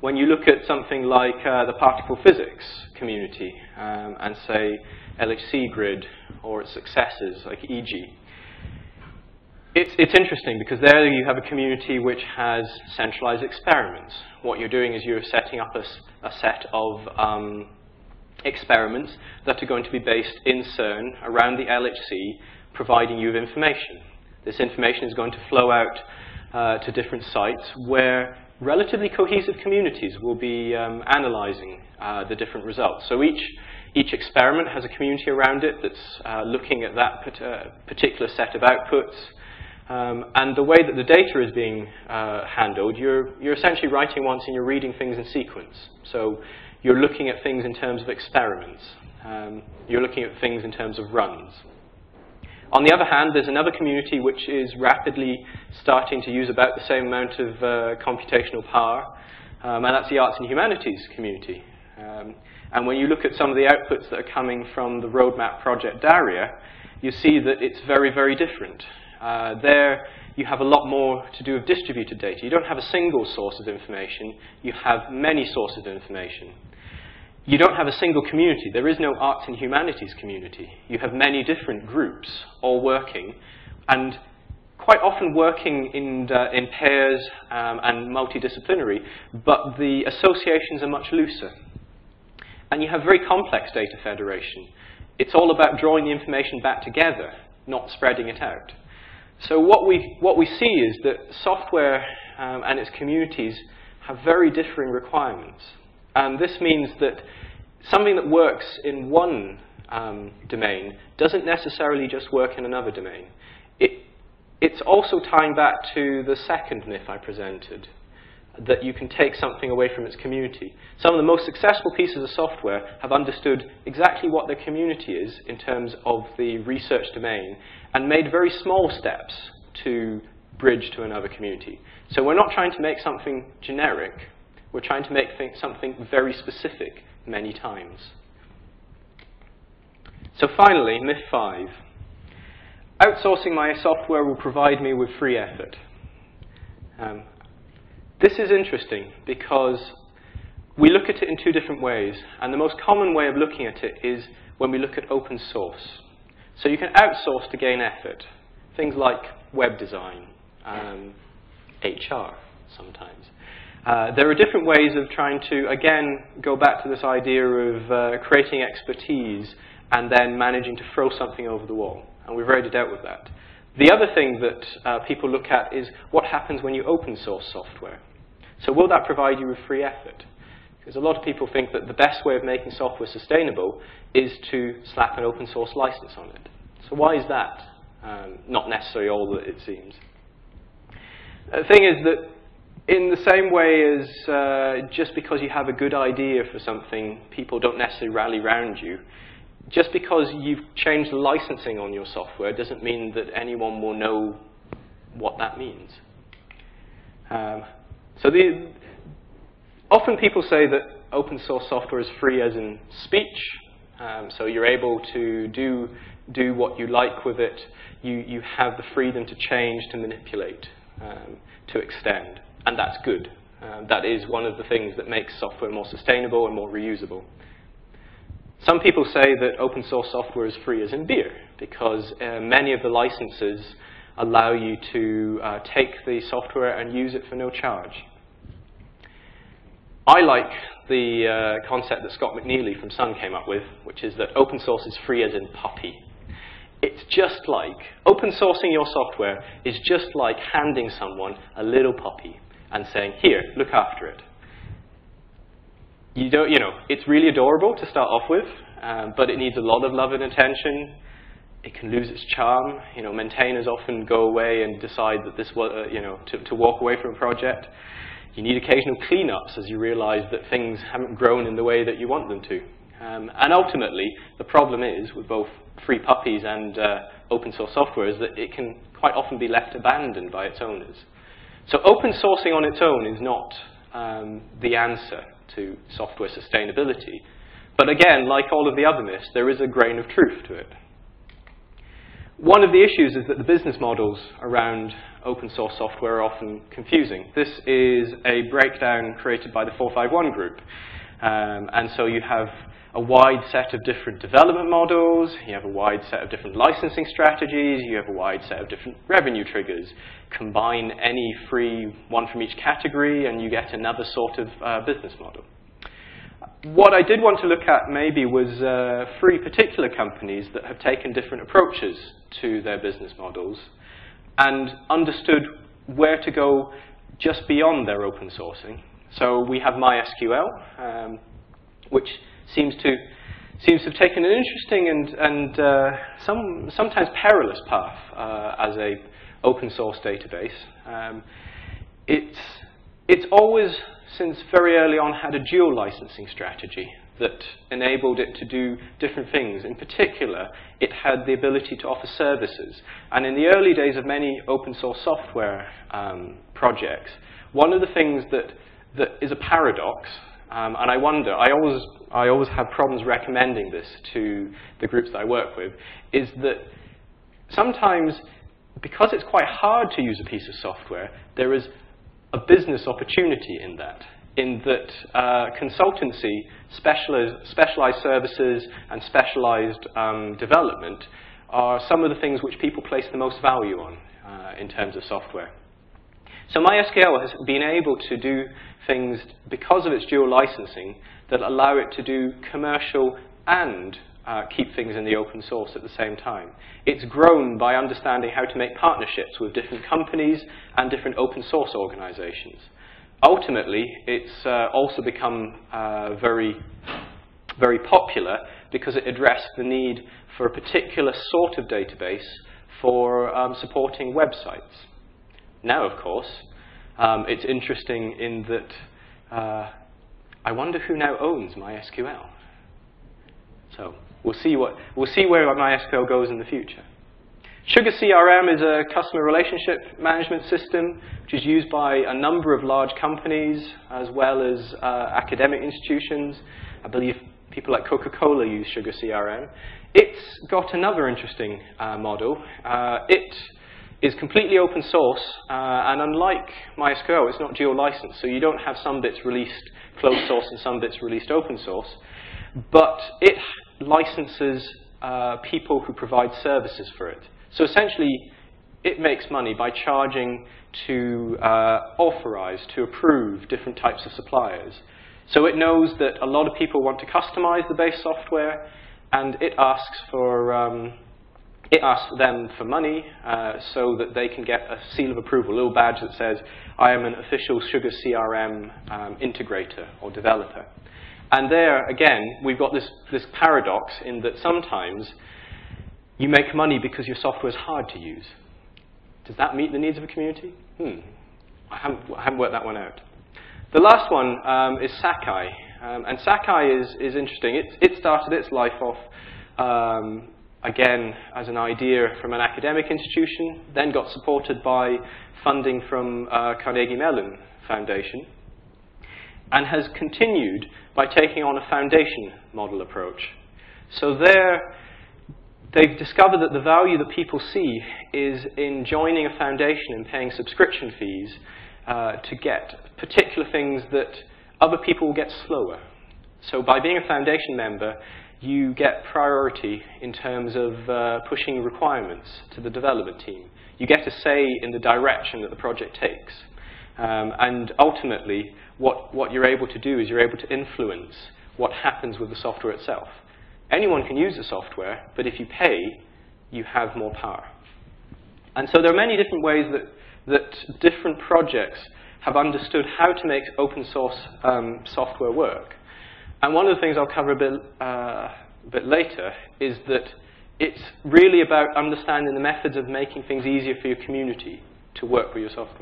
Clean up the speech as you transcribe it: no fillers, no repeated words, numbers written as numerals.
when you look at something like the particle physics community and say LHC grid or its successors like EG, it's interesting because there you have a community which has centralized experiments. What you're doing is you're setting up a set of experiments that are going to be based in CERN around the LHC, providing you with information. This information is going to flow out to different sites where relatively cohesive communities will be analyzing the different results. So each experiment has a community around it that's looking at that particular set of outputs. And the way that the data is being handled, you're essentially writing once and you're reading things in sequence. So you're looking at things in terms of experiments. You're looking at things in terms of runs. On the other hand, there's another community which is rapidly starting to use about the same amount of computational power, and that's the arts and humanities community. And when you look at some of the outputs that are coming from the roadmap project Daria, you see that it's very, very different. There, you have a lot more to do with distributed data. You don't have a single source of information. You have many sources of information. You don't have a single community. There is no arts and humanities community. You have many different groups all working, and quite often working in pairs and multidisciplinary, but the associations are much looser. And you have very complex data federation. It's all about drawing the information back together, not spreading it out. So what we see is that software and its communities have very differing requirements. And this means that something that works in one domain doesn't necessarily just work in another domain. It's also tying back to the second myth I presented, that you can take something away from its community. Some of the most successful pieces of software have understood exactly what their community is in terms of the research domain and made very small steps to bridge to another community. So we're not trying to make something generic. We're trying to make something very specific many times. So finally, myth 5. Outsourcing my software will provide me with free effort. This is interesting because we look at it in two different ways. And the most common way of looking at it is when we look at open source. So you can outsource to gain effort. Things like web design, HR sometimes. There are different ways of trying to, again, go back to this idea of creating expertise and then managing to throw something over the wall. And we've already dealt with that. The other thing that people look at is what happens when you open source software. So will that provide you with free effort? Because a lot of people think that the best way of making software sustainable is to slap an open source license on it. So why is that not necessarily all that it seems? The thing is that in the same way as just because you have a good idea for something, people don't necessarily rally around you. Just because you've changed the licensing on your software doesn't mean that anyone will know what that means. Often people say that open source software is free as in speech. So you're able to do what you like with it. You have the freedom to change, to manipulate, to extend. And that's good. That is one of the things that makes software more sustainable and more reusable. Some people say that open source software is free as in beer, because many of the licenses allow you to take the software and use it for no charge. I like the concept that Scott McNeely from Sun came up with, which is that open source is free as in puppy. It's just like, open sourcing your software is just like handing someone a little puppy and saying, here, look after it. It's really adorable to start off with, but it needs a lot of love and attention. It can lose its charm. Maintainers often go away and decide that this was, to walk away from a project. You need occasional cleanups as you realize that things haven't grown in the way that you want them to. And ultimately, the problem is with both free puppies and open source software is that it can quite often be left abandoned by its owners. So open sourcing on its own is not the answer to software sustainability. But again, like all of the other myths, there is a grain of truth to it. One of the issues is that the business models around open source software are often confusing. This is a breakdown created by the 451 group. And so you have a wide set of different development models, you have a wide set of different licensing strategies, you have a wide set of different revenue triggers. Combine any free one from each category and you get another sort of business model. What I did want to look at maybe was 3 particular companies that have taken different approaches to their business models and understood where to go just beyond their open sourcing. So we have MySQL, which seems to have taken an interesting and sometimes perilous path as a open source database. It's always, since very early on, had a dual licensing strategy that enabled it to do different things. In particular, it had the ability to offer services. And in the early days of many open source software projects, one of the things that is a paradox, and I wonder, I always have problems recommending this to the groups that I work with, is that sometimes, because it's quite hard to use a piece of software, there is a business opportunity in that consultancy, specialized services, and specialized development are some of the things which people place the most value on in terms of software. So MySQL has been able to do things, because of its dual licensing, that allow it to do commercial and keep things in the open source at the same time. It's grown by understanding how to make partnerships with different companies and different open source organizations. Ultimately, it's also become very, very popular because it addressed the need for a particular sort of database for supporting websites. Now, of course, it's interesting in that I wonder who now owns MySQL. So we'll see where MySQL goes in the future. Sugar CRM is a customer relationship management system which is used by a number of large companies as well as academic institutions. I believe people like Coca-Cola use Sugar CRM. It's got another interesting model. It is completely open source, and unlike MySQL, it's not geo-licensed, so you don't have some bits released closed source and some bits released open source. But it licenses people who provide services for it. So essentially, it makes money by charging to authorize, to approve different types of suppliers. So it knows that a lot of people want to customize the base software, and it asks them for money so that they can get a seal of approval, a little badge that says, I am an official Sugar CRM integrator or developer. And there, again, we've got this paradox in that sometimes you make money because your software is hard to use. Does that meet the needs of a community? I haven't worked that one out. The last one is Sakai. And Sakai is interesting. It started its life off, again, as an idea from an academic institution, then got supported by funding from Carnegie Mellon Foundation, and has continued by taking on a foundation model approach. So they've discovered that the value that people see is in joining a foundation and paying subscription fees to get particular things that other people will get slower. So by being a foundation member, you get priority in terms of pushing requirements to the development team. You get a say in the direction that the project takes. And ultimately, what you're able to do is you're able to influence what happens with the software itself. Anyone can use the software, but if you pay, you have more power. And so there are many different ways that different projects have understood how to make open source software work. And one of the things I'll cover a bit later is that it's really about understanding the methods of making things easier for your community to work with your software.